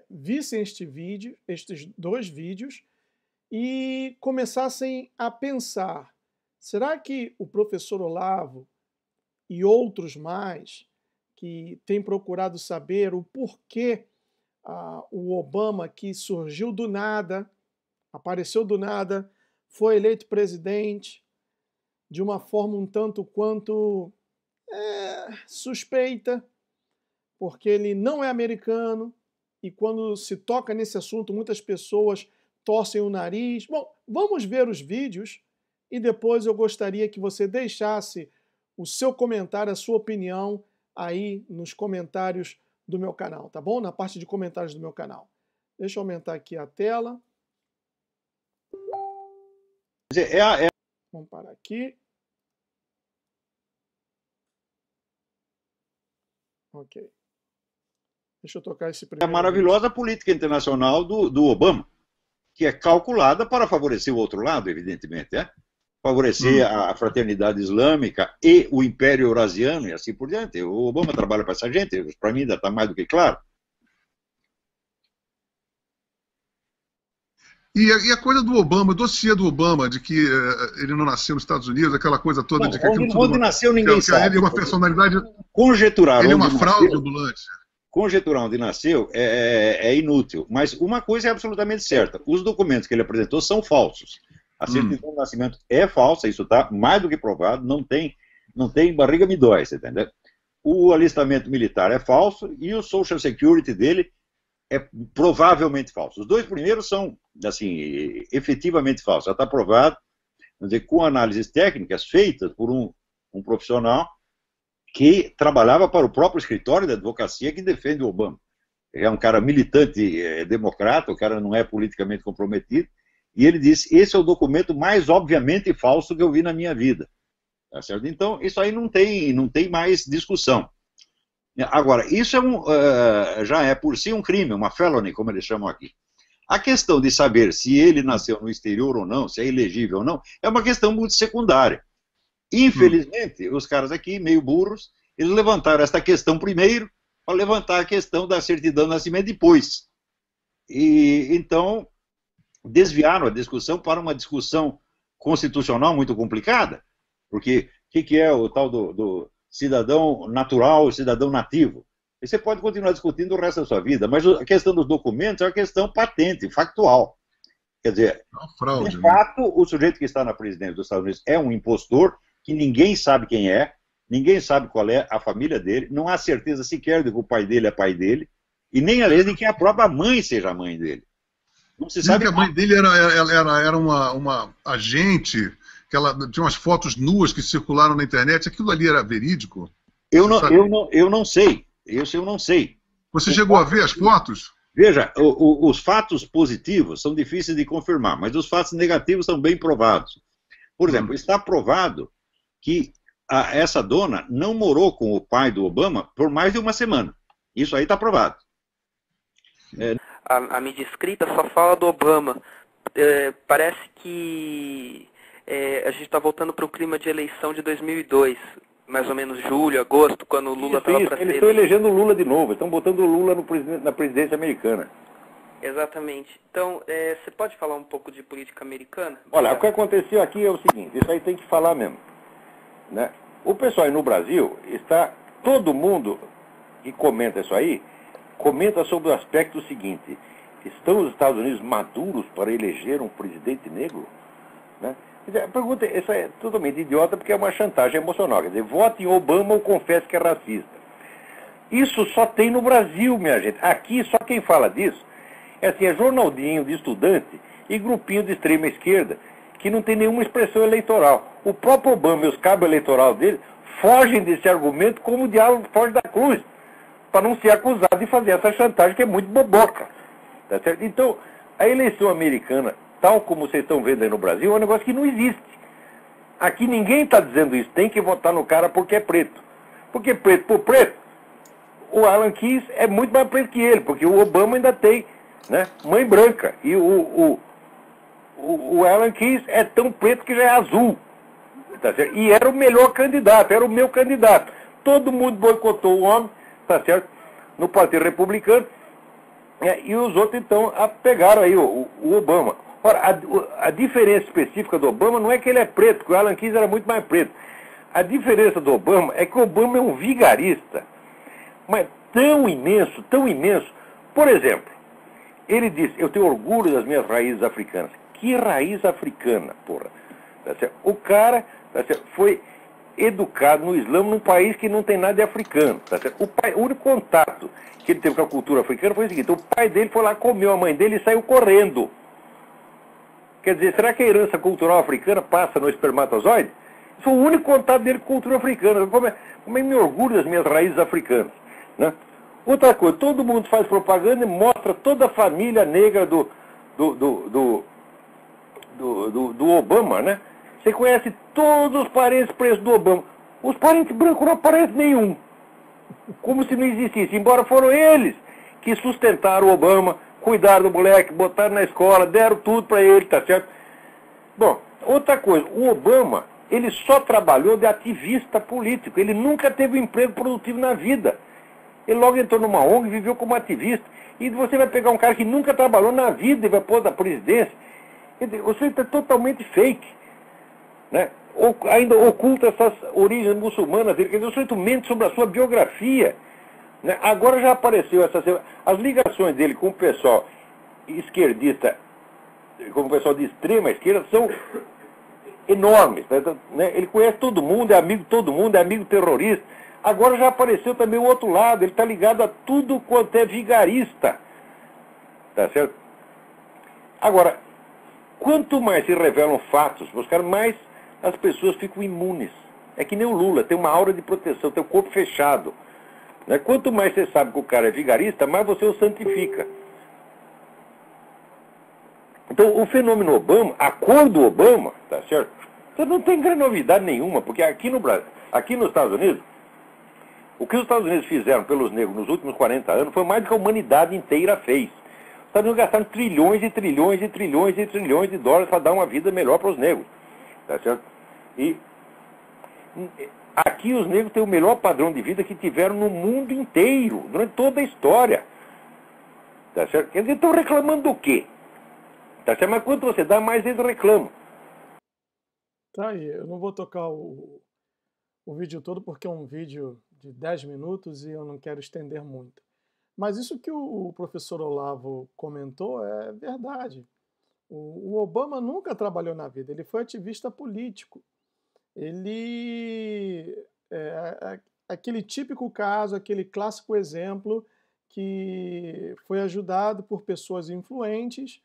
Speaker 1: vissem estes 2 vídeos e começassem a pensar, será que o professor Olavo e outros mais que têm procurado saber o porquê o Obama, que surgiu do nada, apareceu do nada, foi eleito presidente de uma forma um tanto quanto suspeita, porque ele não é americano e quando se toca nesse assunto muitas pessoas torcem o nariz. Bom, vamos ver os vídeos e depois eu gostaria que você deixasse o seu comentário, a sua opinião aí nos comentários do meu canal, tá bom? Na parte de comentários do meu canal. Deixa eu aumentar aqui a tela. Vamos parar aqui. Ok. Deixa eu tocar esse primeiro.
Speaker 2: É a maravilhosa política internacional do Obama, que é calculada para favorecer o outro lado, evidentemente, favorecer a fraternidade islâmica e o Império Eurasiano e assim por diante. O Obama trabalha para essa gente, para mim ainda está mais do que claro.
Speaker 3: E a coisa do Obama, o dossiê do Obama, de que ele não nasceu nos Estados Unidos, aquela coisa toda de que
Speaker 2: onde nasceu ninguém sabe.
Speaker 3: Ele é uma personalidade...
Speaker 2: Conjeturar
Speaker 3: ele é uma fraude ambulante.
Speaker 2: Conjeturar onde nasceu é inútil, mas uma coisa é absolutamente certa, os documentos que ele apresentou são falsos. A certidão de nascimento é falsa, isso está mais do que provado, não tem barriga me dói, você entendeu? O alistamento militar é falso e o Social Security dele é provavelmente falso. Os 2 primeiros são, assim, efetivamente falsos. Já está provado, vamos dizer, com análises técnicas feitas por um profissional que trabalhava para o próprio escritório da advocacia que defende o Obama. É um cara militante democrata, o cara não é politicamente comprometido, e ele disse, esse é o documento mais obviamente falso que eu vi na minha vida. Tá certo? Então, isso aí não tem mais discussão. Agora, isso já é por si um crime, uma felony, como eles chamam aqui. A questão de saber se ele nasceu no exterior ou não, se é elegível ou não, é uma questão muito secundária. Infelizmente, os caras aqui, meio burros, eles levantaram esta questão primeiro, para levantar a questão da certidão de nascimento depois. E então desviaram a discussão para uma discussão constitucional muito complicada, porque o que é o tal do cidadão natural e cidadão nativo? E você pode continuar discutindo o resto da sua vida, mas a questão dos documentos é uma questão patente, factual. Quer dizer,
Speaker 3: fraude,
Speaker 2: de fato, o sujeito que está na presidência dos Estados Unidos é um impostor que ninguém sabe quem é, ninguém sabe qual é a família dele, não há certeza sequer de que o pai dele é pai dele, e nem, aliás, de que a própria mãe seja a mãe dele. Não se sabe.
Speaker 3: Que a mãe dele era uma agente, que ela tinha umas fotos nuas que circularam na internet. Aquilo ali era verídico?
Speaker 2: Eu não sei. Isso eu não sei.
Speaker 3: Você chegou a ver as fotos?
Speaker 2: Veja, os fatos positivos são difíceis de confirmar, mas os fatos negativos são bem provados. Por exemplo, está provado que essa dona não morou com o pai do Obama por mais de uma semana. Isso aí está provado.
Speaker 7: A mídia escrita só fala do Obama. Parece que a gente está voltando para o clima de eleição de 2002, mais ou menos julho, agosto, quando o Lula estava para ser...
Speaker 8: Eles estão elegendo o Lula de novo, estão botando o Lula na presidência americana.
Speaker 7: Exatamente. Então, você pode falar um pouco de política americana?
Speaker 8: Olha, o que aconteceu aqui é o seguinte, isso aí tem que falar mesmo. Né? O pessoal aí no Brasil, todo mundo que comenta isso aí, comenta sobre o aspecto seguinte: estão os Estados Unidos maduros para eleger um presidente negro? Né? A pergunta, essa é totalmente idiota, porque é uma chantagem emocional. Quer dizer, vote em Obama ou confesse que é racista. Isso só tem no Brasil, minha gente. Aqui, só quem fala disso é jornaldinho de estudante e grupinho de extrema esquerda, que não tem nenhuma expressão eleitoral. O próprio Obama e os cabos eleitorais dele fogem desse argumento como o diabo foge da cruz, para não ser acusado de fazer essa chantagem que é muito boboca. Tá certo? Então, a eleição americana, tal como vocês estão vendo aí no Brasil, é um negócio que não existe. Aqui ninguém está dizendo isso, tem que votar no cara porque é preto. Porque preto por preto, o Alan Keyes é muito mais preto que ele, porque o Obama ainda tem, né, mãe branca. E o Alan Keyes é tão preto que já é azul. Tá certo? E era o melhor candidato, era o meu candidato. Todo mundo boicotou o homem, tá certo? No Partido Republicano. E os outros, então, pegaram aí o Obama. Ora, a diferença específica do Obama não é que ele é preto, porque o Alan Keyes era muito mais preto. A diferença do Obama é que o Obama é um vigarista, mas tão imenso, tão imenso. Por exemplo, ele disse: eu tenho orgulho das minhas raízes africanas. Que raiz africana, porra? Tá certo? O cara, tá certo, foi educado no Islã num país que não tem nada de africano. Tá certo? O único contato que ele teve com a cultura africana foi o seguinte: o pai dele foi lá, comeu a mãe dele e saiu correndo. Quer dizer, será que a herança cultural africana passa no espermatozoide? Isso foi o único contato dele com a cultura africana. Como é me orgulho das minhas raízes africanas, né? Outra coisa, todo mundo faz propaganda e mostra toda a família negra do Obama, né? Você conhece todos os parentes pretos do Obama. Os parentes brancos não aparecem nenhum. Como se não existisse. Embora foram eles que sustentaram o Obama, cuidaram do moleque, botaram na escola, deram tudo para ele, tá certo? Bom, outra coisa, o Obama, ele só trabalhou de ativista político. Ele nunca teve um emprego produtivo na vida. Ele logo entrou numa ONG e viveu como ativista. E você vai pegar um cara que nunca trabalhou na vida e vai pôr da presidência. Você está totalmente fake, né? Ainda oculta essas origens muçulmanas dele. Quer dizer, o sujeito mente sobre a sua biografia, né? Agora já apareceu as ligações dele com o pessoal esquerdista, com o pessoal de extrema esquerda, são enormes, né? Ele conhece todo mundo, é amigo de todo mundo, é amigo terrorista. Agora já apareceu também o outro lado, ele está ligado a tudo quanto é vigarista. Tá certo? Agora, quanto mais se revelam fatos, mais as pessoas ficam imunes. É que nem o Lula, tem uma aura de proteção, tem o corpo fechado. Né? Quanto mais você sabe que o cara é vigarista, mais você o santifica. Então, o fenômeno Obama, a cor do Obama, tá certo? Você não tem grande novidade nenhuma, porque aqui no Brasil, aqui nos Estados Unidos, o que os Estados Unidos fizeram pelos negros nos últimos 40 anos foi mais do que a humanidade inteira fez. Os Estados Unidos gastaram trilhões e trilhões e trilhões e trilhões de dólares para dar uma vida melhor para os negros. Tá certo? E aqui os negros têm o melhor padrão de vida que tiveram no mundo inteiro, durante toda a história. Tá certo? Quer dizer, estão reclamando do quê? Tá certo? Mas quanto você dá, mais eles reclamam.
Speaker 1: Tá aí, eu não vou tocar o vídeo todo porque é um vídeo de 10 minutos e eu não quero estender muito. Mas isso que o professor Olavo comentou é verdade. O Obama nunca trabalhou na vida, ele foi ativista político. Ele é aquele típico caso, aquele clássico exemplo que foi ajudado por pessoas influentes,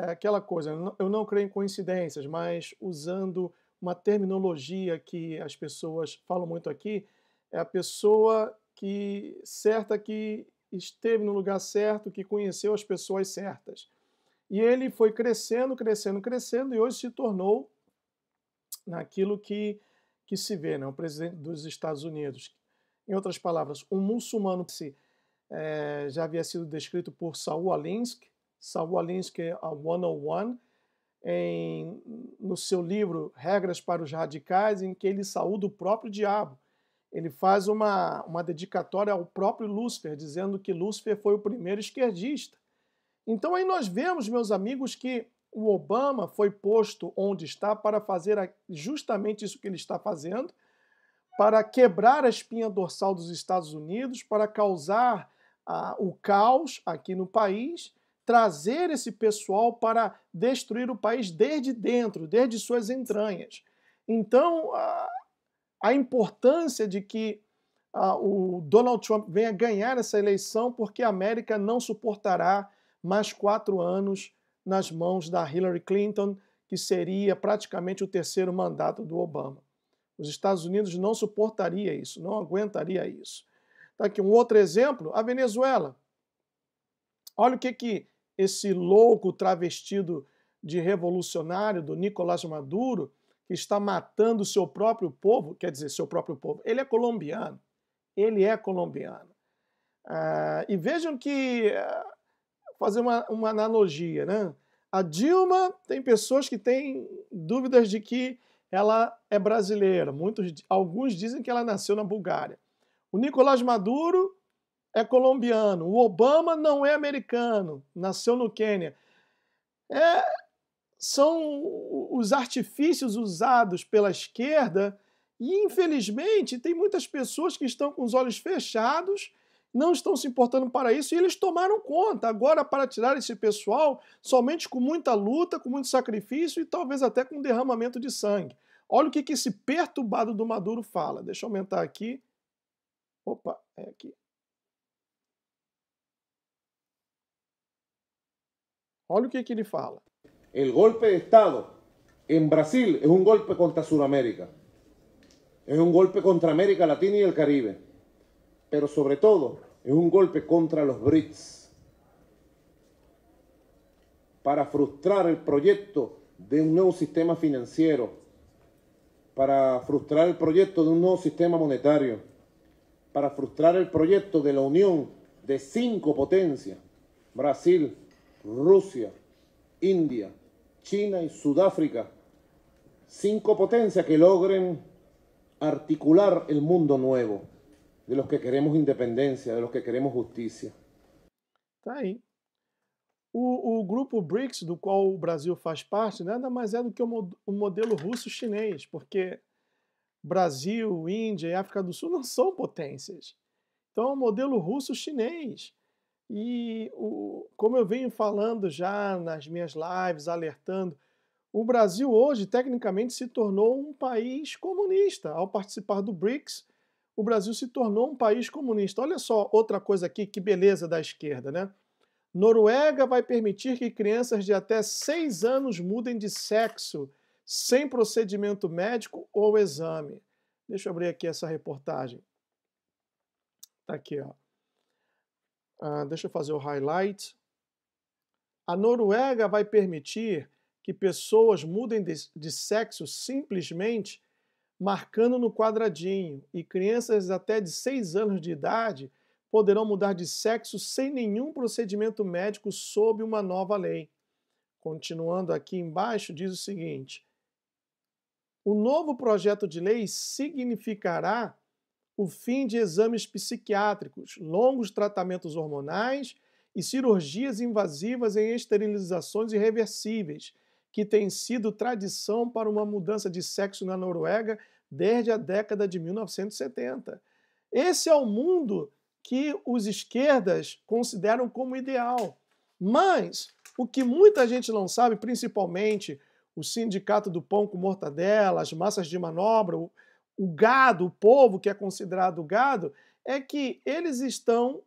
Speaker 1: aquela coisa, eu não creio em coincidências, mas usando uma terminologia que as pessoas falam muito aqui, é a pessoa certa que esteve no lugar certo, que conheceu as pessoas certas. E ele foi crescendo, crescendo, crescendo, e hoje se tornou naquilo que se vê, né? O presidente dos Estados Unidos. Em outras palavras, um muçulmano que já havia sido descrito por Saul Alinsky. Saul Alinsky, a 101, no seu livro Regras para os Radicais, em que ele saúda o próprio diabo. Ele faz uma dedicatória ao próprio Lúcifer, dizendo que Lúcifer foi o primeiro esquerdista. Então aí nós vemos, meus amigos, que o Obama foi posto onde está para fazer justamente isso que ele está fazendo, para quebrar a espinha dorsal dos Estados Unidos, para causar o caos aqui no país, trazer esse pessoal para destruir o país desde dentro, desde suas entranhas. Então, a importância de que o Donald Trump venha ganhar essa eleição, porque a América não suportará mais 4 anos nas mãos da Hillary Clinton, que seria praticamente o 3º mandato do Obama. Os Estados Unidos não suportaria isso, não aguentaria isso. Tá aqui um outro exemplo, a Venezuela. Olha o que esse louco travestido de revolucionário do Nicolás Maduro, que está matando o seu próprio povo, quer dizer, seu próprio povo, ele é colombiano. Ele é colombiano. E vejam que, fazer uma analogia, né? A Dilma, tem pessoas que têm dúvidas de que ela é brasileira. Alguns dizem que ela nasceu na Bulgária. O Nicolás Maduro é colombiano. O Obama não é americano, nasceu no Quênia. São os artifícios usados pela esquerda e, infelizmente, tem muitas pessoas que estão com os olhos fechados, não estão se importando para isso, e eles tomaram conta. Agora, para tirar esse pessoal, somente com muita luta, com muito sacrifício e talvez até com derramamento de sangue. Olha o que esse perturbado do Maduro fala. Deixa eu aumentar aqui. Opa, é aqui. Olha o que ele fala.
Speaker 9: El golpe de Estado en Brasil es un golpe contra Sudamérica. Es un golpe contra América Latina y el Caribe. Pero sobre todo es un golpe contra los BRICS. Para frustrar el proyecto de un nuevo sistema financiero. Para frustrar el proyecto de un nuevo sistema monetario. Para frustrar el proyecto de la unión de 5 potencias. Brasil, Rusia, India, China y Sudáfrica. 5 potencias que logren articular el mundo nuevo, de los que queremos independencia, de los que queremos justicia.
Speaker 1: Tá aí. O grupo BRICS, do qual o Brasil faz parte, nada mais é do que o modelo russo-chinês, porque Brasil, Índia e África do Sul não são potências. Então é um modelo russo-chinês. E, como eu venho falando já nas minhas lives, alertando, o Brasil hoje, tecnicamente, se tornou um país comunista. Ao participar do BRICS, o Brasil se tornou um país comunista. Olha só outra coisa aqui, que beleza da esquerda, né? Noruega vai permitir que crianças de até 6 anos mudem de sexo sem procedimento médico ou exame. Deixa eu abrir aqui essa reportagem. Tá aqui, ó. Deixa eu fazer o highlight. A Noruega vai permitir que pessoas mudem de sexo simplesmente marcando no quadradinho, e crianças até de 6 anos de idade poderão mudar de sexo sem nenhum procedimento médico sob uma nova lei. Continuando aqui embaixo, diz o seguinte: o novo projeto de lei significará o fim de exames psiquiátricos, longos tratamentos hormonais e cirurgias invasivas em esterilizações irreversíveis, que tem sido tradição para uma mudança de sexo na Noruega desde a década de 1970. Esse é o mundo que os esquerdas consideram como ideal. Mas O que muita gente não sabe, principalmente o Sindicato do Pão com Mortadela, as massas de manobra, o gado, o povo que é considerado gado, é que eles estão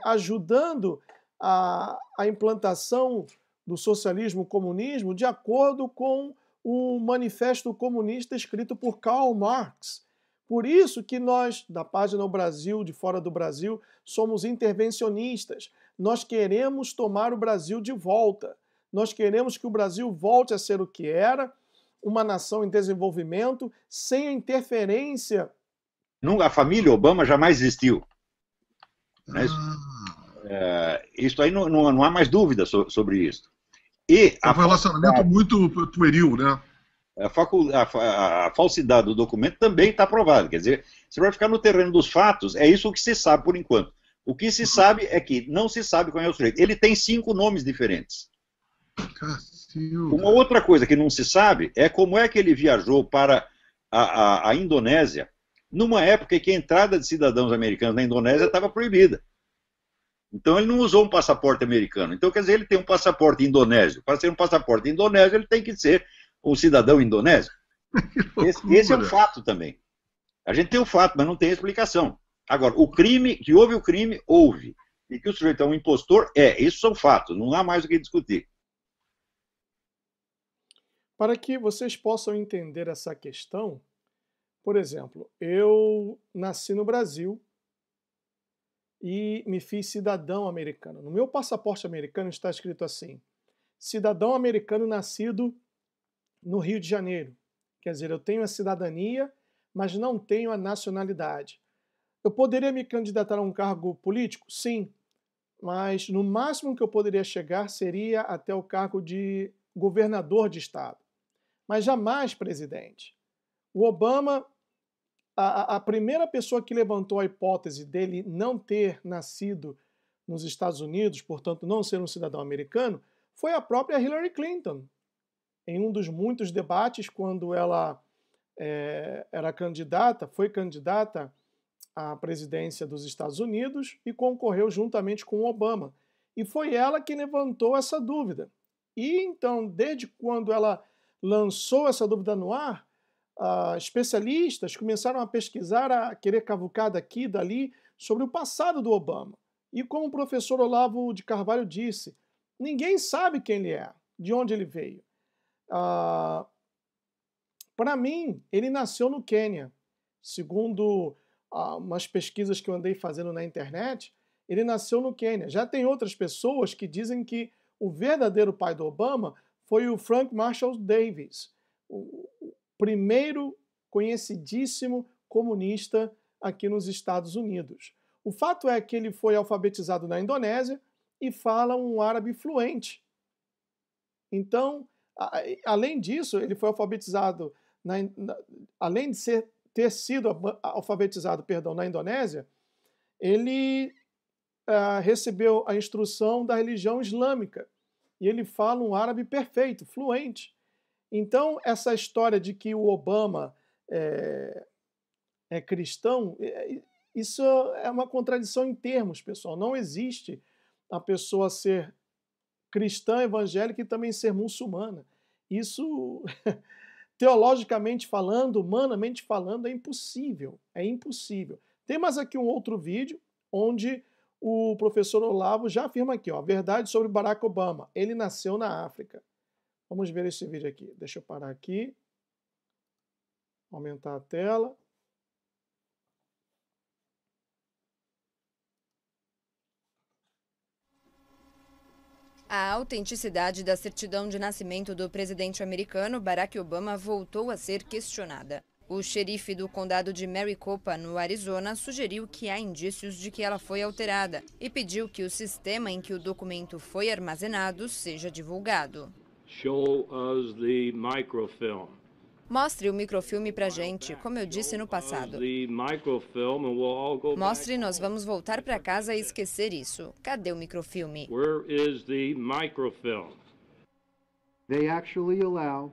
Speaker 1: ajudando a implantação do socialismo e comunismo de acordo com o Manifesto Comunista escrito por Karl Marx. Por isso que nós, da página O Brasil, de fora do Brasil, somos intervencionistas. Nós queremos tomar o Brasil de volta. Nós queremos que o Brasil volte a ser o que era, uma nação em desenvolvimento, sem a interferência.
Speaker 2: A família Obama jamais existiu. Isso aí não há mais dúvida sobre isso. E
Speaker 3: é um relacionamento muito pueril, né?
Speaker 2: A falsidade do documento também está provada. Quer dizer, se vai ficar no terreno dos fatos, é isso que se sabe por enquanto. O que se sabe é que não se sabe qual é o sujeito. Ele tem 5 nomes diferentes.
Speaker 3: Cacilda.
Speaker 2: Uma outra coisa que não se sabe é como é que ele viajou para a Indonésia numa época em que a entrada de cidadãos americanos na Indonésia estava proibida. Então ele não usou um passaporte americano. Então, quer dizer, ele tem um passaporte indonésio. Para ser um passaporte indonésio, ele tem que ser um cidadão indonésio. Esse é um fato também. A gente tem o fato, mas não tem a explicação. Agora, o crime, que houve o crime, houve. E que o sujeito é um impostor, isso são fatos. Não há mais o que discutir.
Speaker 1: Para que vocês possam entender essa questão, por exemplo, eu nasci no Brasil e me fiz cidadão americano. No meu passaporte americano está escrito assim: cidadão americano nascido no Rio de Janeiro. Quer dizer, eu tenho a cidadania, mas não tenho a nacionalidade. Eu poderia me candidatar a um cargo político? Sim, mas no máximo que eu poderia chegar seria até o cargo de governador de estado, mas jamais presidente. O Obama, a primeira pessoa que levantou a hipótese dele não ter nascido nos Estados Unidos, portanto não ser um cidadão americano, foi a própria Hillary Clinton. Em um dos muitos debates, quando ela foi candidata à presidência dos Estados Unidos e concorreu juntamente com o Obama. E foi ela que levantou essa dúvida. E então, desde quando ela lançou essa dúvida no ar, especialistas começaram a pesquisar, a querer cavucar daqui e dali sobre o passado do Obama. E como o professor Olavo de Carvalho disse, ninguém sabe quem ele é, de onde ele veio. Para mim, ele nasceu no Quênia. Segundo umas pesquisas que eu andei fazendo na internet, ele nasceu no Quênia. Já tem outras pessoas que dizem que o verdadeiro pai do Obama foi o Frank Marshall Davis, o primeiro conhecidíssimo comunista aqui nos Estados Unidos. O fato é que ele foi alfabetizado na Indonésia e fala um árabe fluente. Então, além disso, ele foi alfabetizado, além de ter sido alfabetizado, na Indonésia, ele recebeu a instrução da religião islâmica. E ele fala um árabe perfeito, fluente. Então, essa história de que o Obama é cristão, isso é uma contradição em termos, pessoal. Não existe a pessoa ser cristã, evangélica e também ser muçulmana. Isso, teologicamente falando, humanamente falando, é impossível. É impossível. Tem mais aqui um outro vídeo onde o professor Olavo já afirma aqui, ó, verdade sobre Barack Obama. Ele nasceu na África. Vamos ver esse vídeo aqui. Deixa eu parar aqui. Aumentar a tela.
Speaker 4: A autenticidade da certidão de nascimento do presidente americano Barack Obama voltou a ser questionada. O xerife do condado de Maricopa, no Arizona, sugeriu que há indícios de que ela foi alterada e pediu que o sistema em que o documento foi armazenado seja divulgado.
Speaker 5: Show us the microfilm.
Speaker 4: Mostre o microfilme pra gente, como eu disse no passado. Mostre, nós vamos voltar para casa e esquecer isso. Cadê o microfilme?
Speaker 5: Where is the microfilm?
Speaker 6: They actually allow,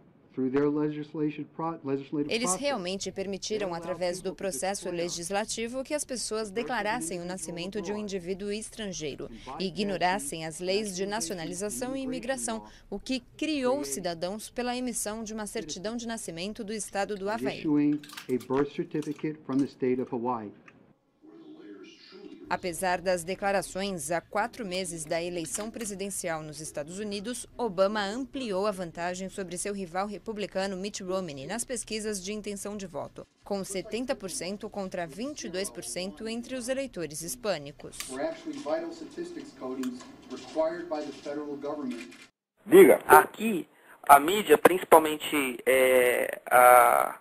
Speaker 4: Eles realmente permitiram, através do processo legislativo, que as pessoas declarassem o nascimento de um indivíduo estrangeiro e ignorassem as leis de nacionalização e imigração, o que criou cidadãos pela emissão de uma certidão de nascimento do estado do Havaí. Apesar das declarações, há 4 meses da eleição presidencial nos Estados Unidos, Obama ampliou a vantagem sobre seu rival republicano Mitt Romney nas pesquisas de intenção de voto, com 70% contra 22% entre os eleitores hispânicos.
Speaker 8: Diga.
Speaker 7: Aqui, a mídia, principalmente a